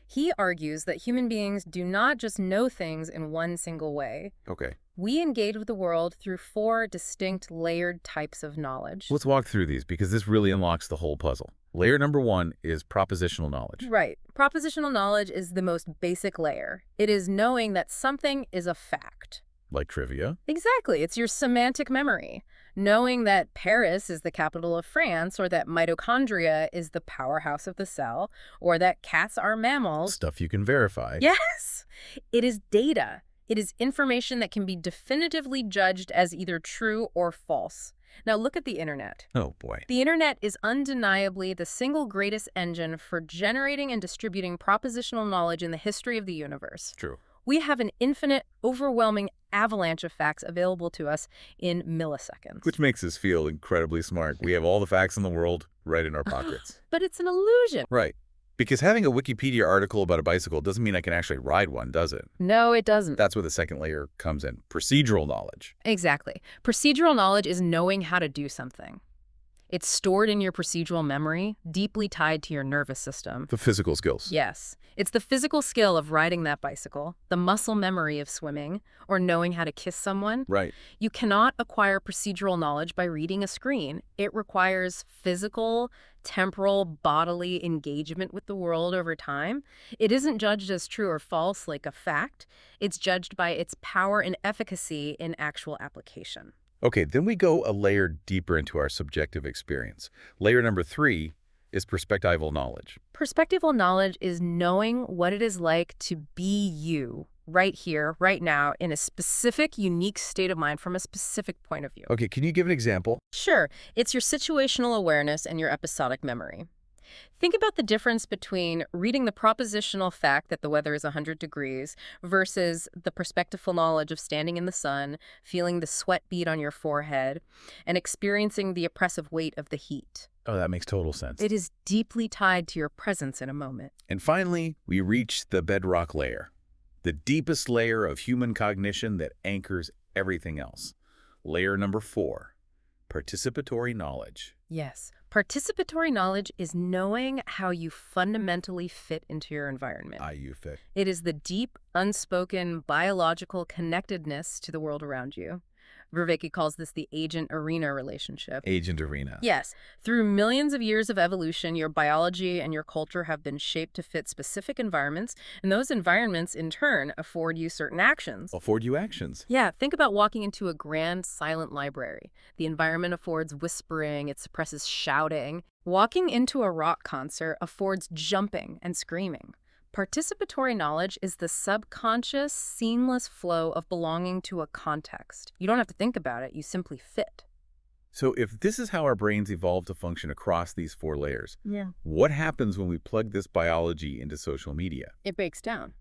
He argues that human beings do not just know things in one single way. Okay. We engage with the world through 4 distinct layered types of knowledge. Let's walk through these because this really unlocks the whole puzzle. Layer number 1 is propositional knowledge. Right. Propositional knowledge is the most basic layer. It is knowing that something is a fact. Like trivia? Exactly. It's your semantic memory. Knowing that Paris is the capital of France, or that mitochondria is the powerhouse of the cell, or that cats are mammals. Stuff you can verify. Yes! It is data. It is information that can be definitively judged as either true or false. Now look at the internet. Oh boy. The internet is undeniably the single greatest engine for generating and distributing propositional knowledge in the history of the universe. True. We have an infinite, overwhelming avalanche of facts available to us in milliseconds. Which makes us feel incredibly smart. We have all the facts in the world right in our pockets. But it's an illusion. Right. Because having a Wikipedia article about a bicycle doesn't mean I can actually ride one, does it? No, it doesn't. That's where the second layer comes in. Procedural knowledge. Exactly. Procedural knowledge is knowing how to do something. It's stored in your procedural memory, deeply tied to your nervous system. The physical skills. Yes. It's the physical skill of riding that bicycle, the muscle memory of swimming, or knowing how to kiss someone. Right. You cannot acquire procedural knowledge by reading a screen. It requires physical, temporal, bodily engagement with the world over time. It isn't judged as true or false like a fact. It's judged by its power and efficacy in actual application. Okay, then we go a layer deeper into our subjective experience. Layer number 3 is perspectival knowledge. Perspectival knowledge is knowing what it is like to be you right here, right now, in a specific, unique state of mind from a specific point of view. Okay, can you give an example? Sure, it's your situational awareness and your episodic memory. Think about the difference between reading the propositional fact that the weather is 100 degrees versus the perspectival knowledge of standing in the sun, feeling the sweat bead on your forehead, and experiencing the oppressive weight of the heat. Oh, that makes total sense. It is deeply tied to your presence in a moment. And finally, we reach the bedrock layer, the deepest layer of human cognition that anchors everything else. Layer number 4, participatory knowledge. Yes. Participatory knowledge is knowing how you fundamentally fit into your environment. You fit. It is the deep, unspoken biological connectedness to the world around you. Vervaeke calls this the agent-arena relationship. Agent arena. Yes. Through millions of years of evolution, your biology and your culture have been shaped to fit specific environments, and those environments, in turn, afford you certain actions. Afford you actions. Yeah, think about walking into a grand, silent library. The environment affords whispering, it suppresses shouting. Walking into a rock concert affords jumping and screaming. Participatory knowledge is the subconscious, seamless flow of belonging to a context. You don't have to think about it, you simply fit. So if this is how our brains evolved to function across these 4 layers, Yeah. what happens when we plug this biology into social media? It breaks down.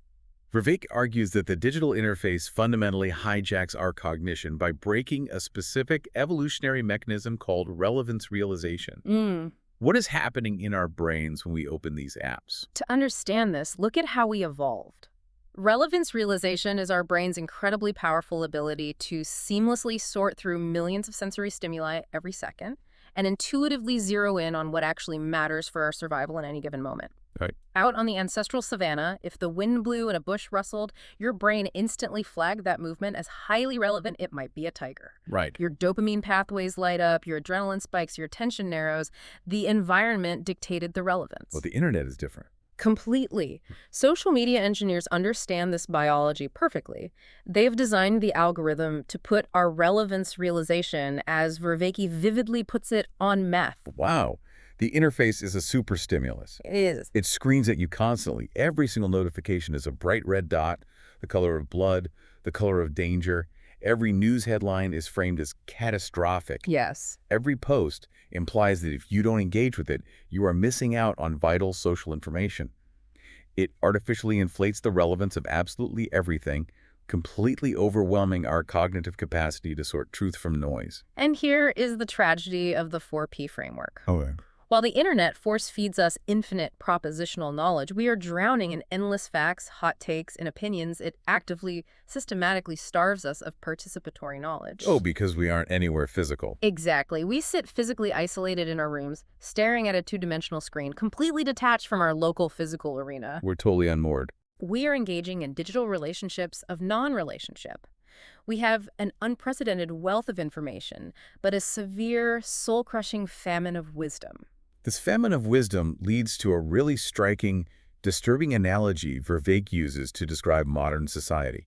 Vervaeke argues that the digital interface fundamentally hijacks our cognition by breaking a specific evolutionary mechanism called relevance realization. What is happening in our brains when we open these apps? To understand this, look at how we evolved. Relevance realization is our brain's incredibly powerful ability to seamlessly sort through millions of sensory stimuli every second and intuitively zero in on what actually matters for our survival in any given moment. Right. Out on the ancestral savanna, if the wind blew and a bush rustled, your brain instantly flagged that movement as highly relevant. It might be a tiger. Right. Your dopamine pathways light up, your adrenaline spikes, your attention narrows. The environment dictated the relevance. Well, the internet is different. Completely. Social media engineers understand this biology perfectly. They've designed the algorithm to put our relevance realization, as Vervaeke vividly puts it, on meth. Wow. The interface is a super stimulus. It is. It screens at you constantly. Every single notification is a bright red dot, the color of blood, the color of danger. Every news headline is framed as catastrophic. Yes. Every post implies that if you don't engage with it, you are missing out on vital social information. It artificially inflates the relevance of absolutely everything, completely overwhelming our cognitive capacity to sort truth from noise. And here is the tragedy of the 4P framework. Okay. While the internet force feeds us infinite propositional knowledge, we are drowning in endless facts, hot takes, and opinions. It actively, systematically starves us of participatory knowledge. Oh, because we aren't anywhere physical. Exactly. We sit physically isolated in our rooms, staring at a two-dimensional screen, completely detached from our local physical arena. We're totally unmoored. We are engaging in digital relationships of non-relationship. We have an unprecedented wealth of information, but a severe, soul-crushing famine of wisdom. This famine of wisdom leads to a really striking, disturbing analogy Vervaeke uses to describe modern society.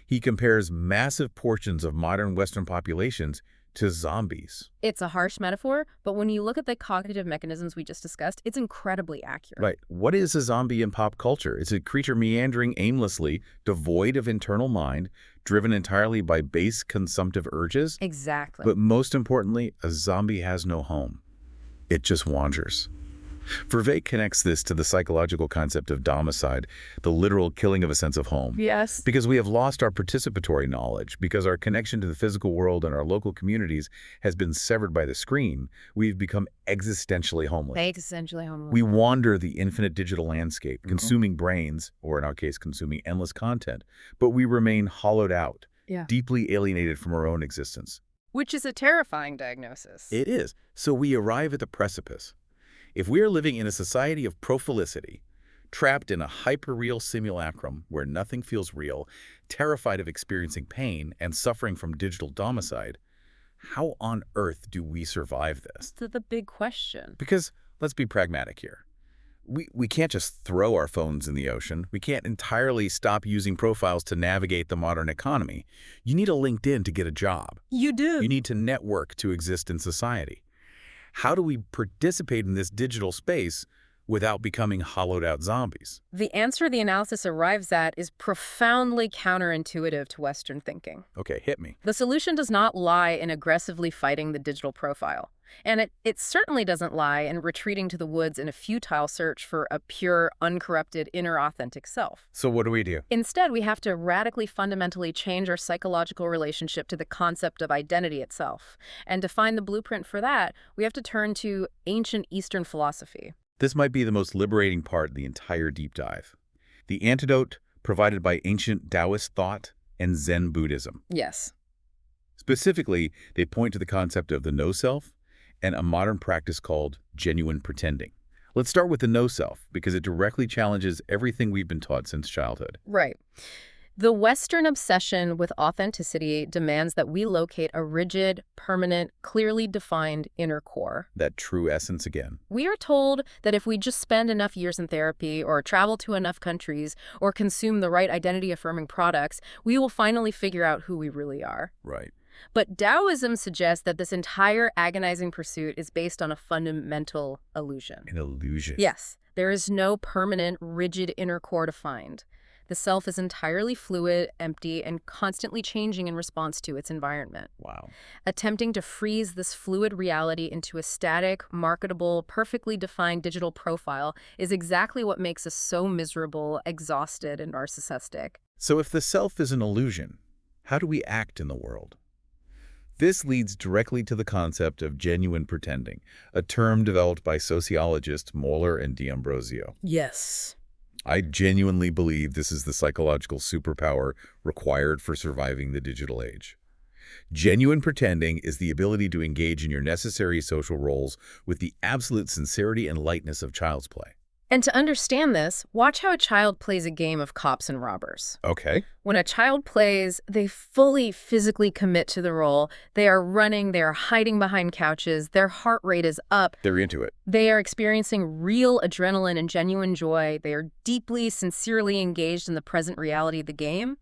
He compares massive portions of modern Western populations to zombies. It's a harsh metaphor, but when you look at the cognitive mechanisms we just discussed, it's incredibly accurate. Right. What is a zombie in pop culture? It's a creature meandering aimlessly, devoid of internal mind, driven entirely by base consumptive urges. Exactly. But most importantly, a zombie has no home. It just wanders. Vervaeke connects this to the psychological concept of domicide, the literal killing of a sense of home. Yes. Because we have lost our participatory knowledge, because our connection to the physical world and our local communities has been severed by the screen, we've become existentially homeless. Existentially homeless. We wander the infinite digital landscape, consuming brains, or in our case, consuming endless content, but we remain hollowed out, deeply alienated from our own existence. Which is a terrifying diagnosis. It is. So we arrive at the precipice. If we are living in a society of profilicity, trapped in a hyperreal simulacrum where nothing feels real, terrified of experiencing pain and suffering from digital domicide, how on earth do we survive this? That's the big question. Because let's be pragmatic here. We can't just throw our phones in the ocean. We can't entirely stop using profiles to navigate the modern economy. You need a LinkedIn to get a job. You do. You need to network to exist in society. How do we participate in this digital space without becoming hollowed-out zombies? The answer the analysis arrives at is profoundly counterintuitive to Western thinking. Okay, hit me. The solution does not lie in aggressively fighting the digital profile. And it certainly doesn't lie in retreating to the woods in a futile search for a pure, uncorrupted, inner authentic self. So what do we do? Instead, we have to radically fundamentally change our psychological relationship to the concept of identity itself. And to find the blueprint for that, we have to turn to ancient Eastern philosophy. This might be the most liberating part of the entire deep dive. The antidote provided by ancient Daoist thought and Zen Buddhism. Yes. Specifically, they point to the concept of the no-self and a modern practice called genuine pretending. Let's start with the no-self, because it directly challenges everything we've been taught since childhood. Right. The Western obsession with authenticity demands that we locate a rigid, permanent, clearly defined inner core. That true essence again. We are told that if we just spend enough years in therapy or travel to enough countries or consume the right identity-affirming products, we will finally figure out who we really are. Right. But Taoism suggests that this entire agonizing pursuit is based on a fundamental illusion. An illusion. Yes, there is no permanent, rigid inner core to find. The self is entirely fluid, empty, and constantly changing in response to its environment. Wow. Attempting to freeze this fluid reality into a static, marketable, perfectly defined digital profile is exactly what makes us so miserable, exhausted, and narcissistic. So if the self is an illusion, how do we act in the world? This leads directly to the concept of genuine pretending, a term developed by sociologists Moeller and D'Ambrosio. Yes. I genuinely believe this is the psychological superpower required for surviving the digital age. Genuine pretending is the ability to engage in your necessary social roles with the absolute sincerity and lightness of child's play. And to understand this, watch how a child plays a game of cops and robbers. Okay. When a child plays, they fully physically commit to the role. They are running, they are hiding behind couches, their heart rate is up. They're into it. They are experiencing real adrenaline and genuine joy. They are deeply, sincerely engaged in the present reality of the game.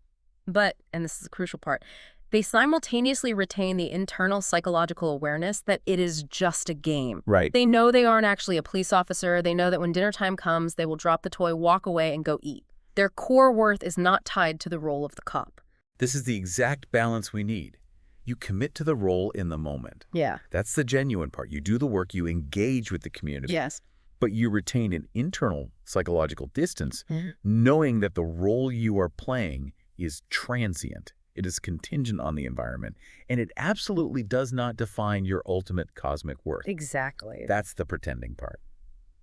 But, and this is the crucial part, they simultaneously retain the internal psychological awareness that it is just a game. Right. They know they aren't actually a police officer. They know that when dinner time comes, they will drop the toy, walk away, and go eat. Their core worth is not tied to the role of the cop. This is the exact balance we need. You commit to the role in the moment. Yeah. That's the genuine part. You do the work, you engage with the community. Yes. But you retain an internal psychological distance, knowing that the role you are playing is transient. It is contingent on the environment, and it absolutely does not define your ultimate cosmic worth. Exactly. That's the pretending part.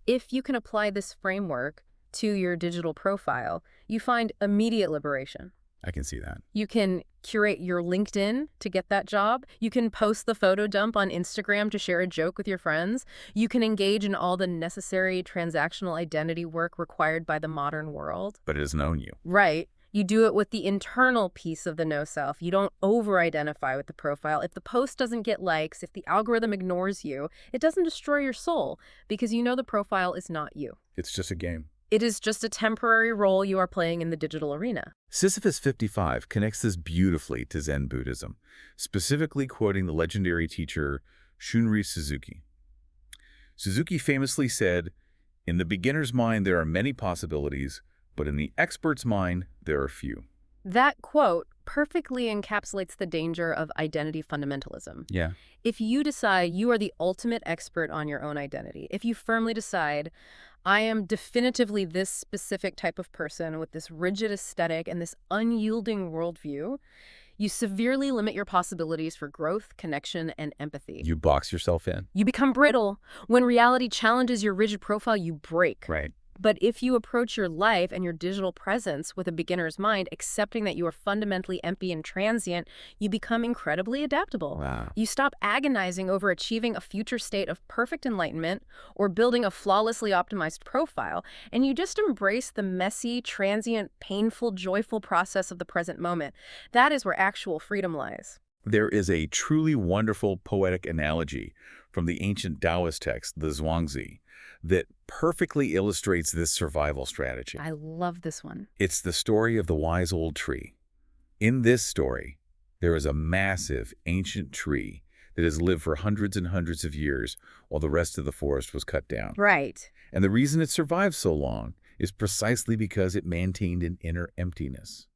If you can apply this framework to your digital profile, you find immediate liberation. I can see that. You can curate your LinkedIn to get that job. You can post the photo dump on Instagram to share a joke with your friends. You can engage in all the necessary transactional identity work required by the modern world. But it doesn't own you. Right. You do it with the internal piece of the no-self. You don't over-identify with the profile. If the post doesn't get likes, if the algorithm ignores you, it doesn't destroy your soul because you know the profile is not you. It's just a game. It is just a temporary role you are playing in the digital arena. Sisyphus 55 connects this beautifully to Zen Buddhism, specifically quoting the legendary teacher Shunryu Suzuki. Suzuki famously said, "In the beginner's mind there are many possibilities, but in the expert's mind, there are few." That quote perfectly encapsulates the danger of identity fundamentalism. Yeah. If you decide you are the ultimate expert on your own identity, if you firmly decide, I am definitively this specific type of person with this rigid aesthetic and this unyielding worldview, you severely limit your possibilities for growth, connection, and empathy. You box yourself in. You become brittle. When reality challenges your rigid profile, you break. Right. But if you approach your life and your digital presence with a beginner's mind, accepting that you are fundamentally empty and transient, you become incredibly adaptable. Wow. You stop agonizing over achieving a future state of perfect enlightenment or building a flawlessly optimized profile, and you just embrace the messy, transient, painful, joyful process of the present moment. That is where actual freedom lies. There is a truly wonderful poetic analogy from the ancient Daoist text, the Zhuangzi, that perfectly illustrates this survival strategy. I love this one. It's the story of the wise old tree. In this story, there is a massive ancient tree that has lived for hundreds and hundreds of years while the rest of the forest was cut down. Right. And the reason it survived so long is precisely because it maintained an inner emptiness.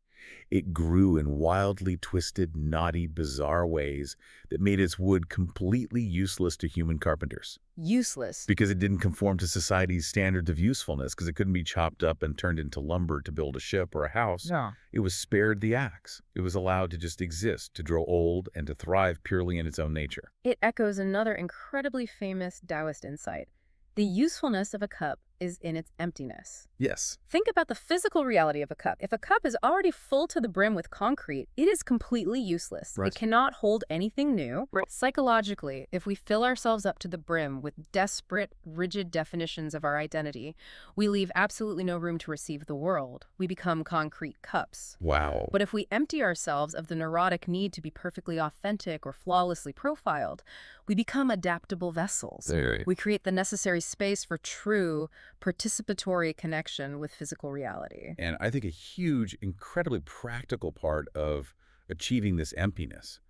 It grew in wildly twisted, knotty, bizarre ways that made its wood completely useless to human carpenters. Useless. Because it didn't conform to society's standards of usefulness, because it couldn't be chopped up and turned into lumber to build a ship or a house. No. It was spared the axe. It was allowed to just exist, to grow old, and to thrive purely in its own nature. It echoes another incredibly famous Taoist insight. The usefulness of a cup is in its emptiness. Yes. Think about the physical reality of a cup. If a cup is already full to the brim with concrete, it is completely useless. Right. It cannot hold anything new. Right. Psychologically, if we fill ourselves up to the brim with desperate, rigid definitions of our identity, we leave absolutely no room to receive the world. We become concrete cups. Wow. But if we empty ourselves of the neurotic need to be perfectly authentic or flawlessly profiled, we become adaptable vessels. Right. We create the necessary space for true, participatory connection with physical reality. And I think a huge, incredibly practical part of achieving this emptiness,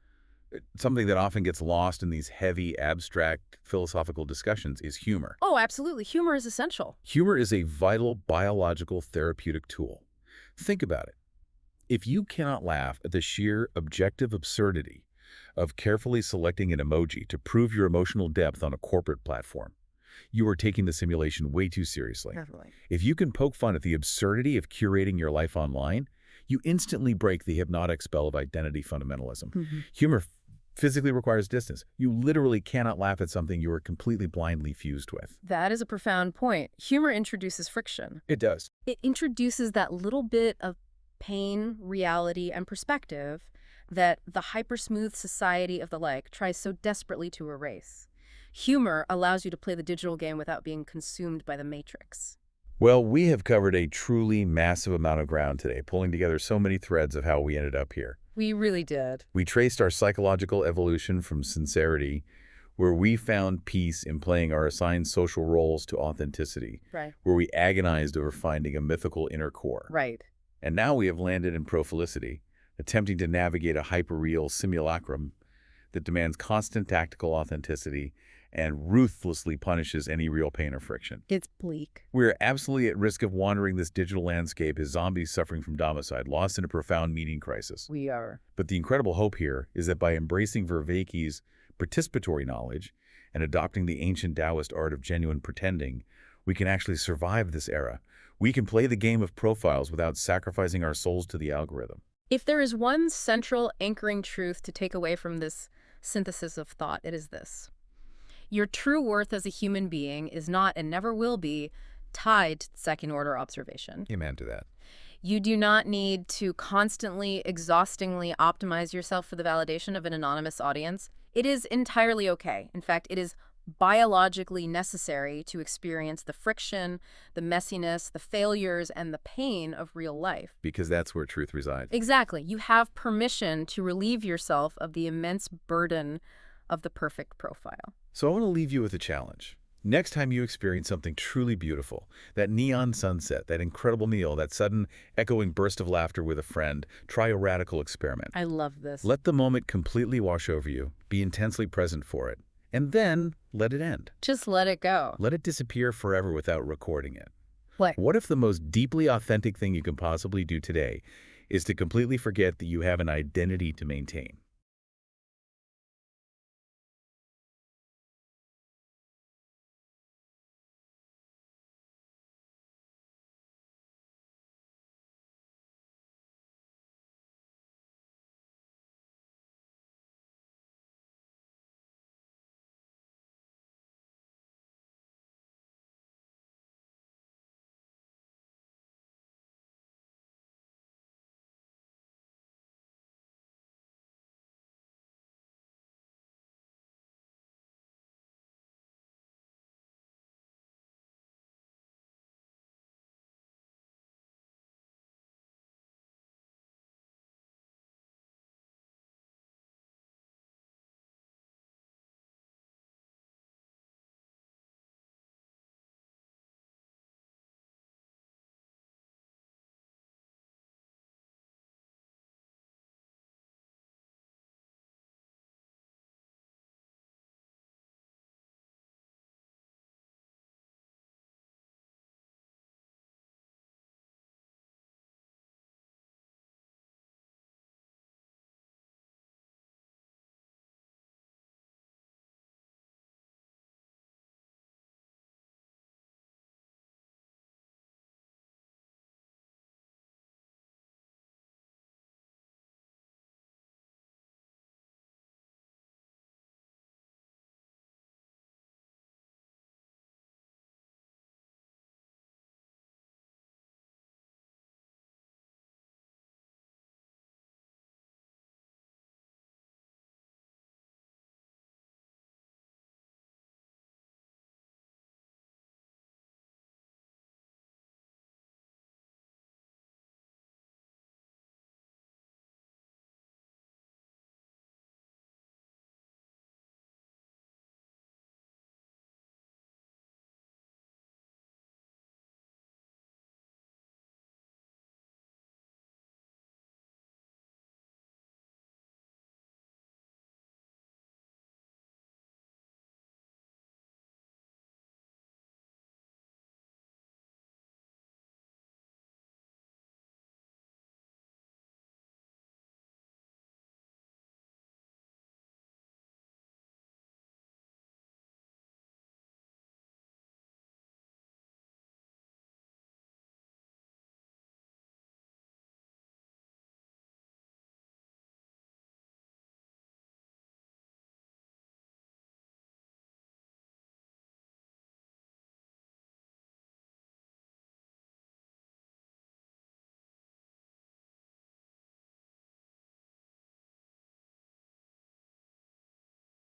something that often gets lost in these heavy, abstract, philosophical discussions, is humor. Oh, absolutely. Humor is essential. Humor is a vital biological therapeutic tool. Think about it. If you cannot laugh at the sheer objective absurdity of carefully selecting an emoji to prove your emotional depth on a corporate platform, you are taking the simulation way too seriously. Definitely. If you can poke fun at the absurdity of curating your life online, you instantly break the hypnotic spell of identity fundamentalism. Humor physically requires distance. You literally cannot laugh at something you are completely blindly fused with. That is a profound point. Humor introduces friction. It does. It introduces that little bit of pain, reality, and perspective that the hyper-smooth society of the like tries so desperately to erase. Humor allows you to play the digital game without being consumed by the matrix. Well, we have covered a truly massive amount of ground today, pulling together so many threads of how we ended up here. We really did. We traced our psychological evolution from sincerity, where we found peace in playing our assigned social roles, to authenticity, Right. where we agonized over finding a mythical inner core. Right. And now we have landed in profilicity, attempting to navigate a hyperreal simulacrum that demands constant tactical authenticity and ruthlessly punishes any real pain or friction. It's bleak. We're absolutely at risk of wandering this digital landscape as zombies suffering from domicide, lost in a profound meaning crisis. We are. But the incredible hope here is that by embracing Vervaeke's participatory knowledge and adopting the ancient Taoist art of genuine pretending, we can actually survive this era. We can play the game of profiles without sacrificing our souls to the algorithm. If there is one central anchoring truth to take away from this synthesis of thought, it is this. Your true worth as a human being is not and never will be tied to second-order observation. Amen to that. You do not need to constantly, exhaustingly optimize yourself for the validation of an anonymous audience. It is entirely okay. In fact, it is biologically necessary to experience the friction, the messiness, the failures, and the pain of real life. Because that's where truth resides. Exactly. You have permission to relieve yourself of the immense burden of the perfect profile. So I want to leave you with a challenge. Next time you experience something truly beautiful, that neon sunset, that incredible meal, that sudden echoing burst of laughter with a friend, try a radical experiment. I love this. Let the moment completely wash over you. Be intensely present for it. And then let it end. Just let it go. Let it disappear forever without recording it. What if the most deeply authentic thing you can possibly do today is to completely forget that you have an identity to maintain?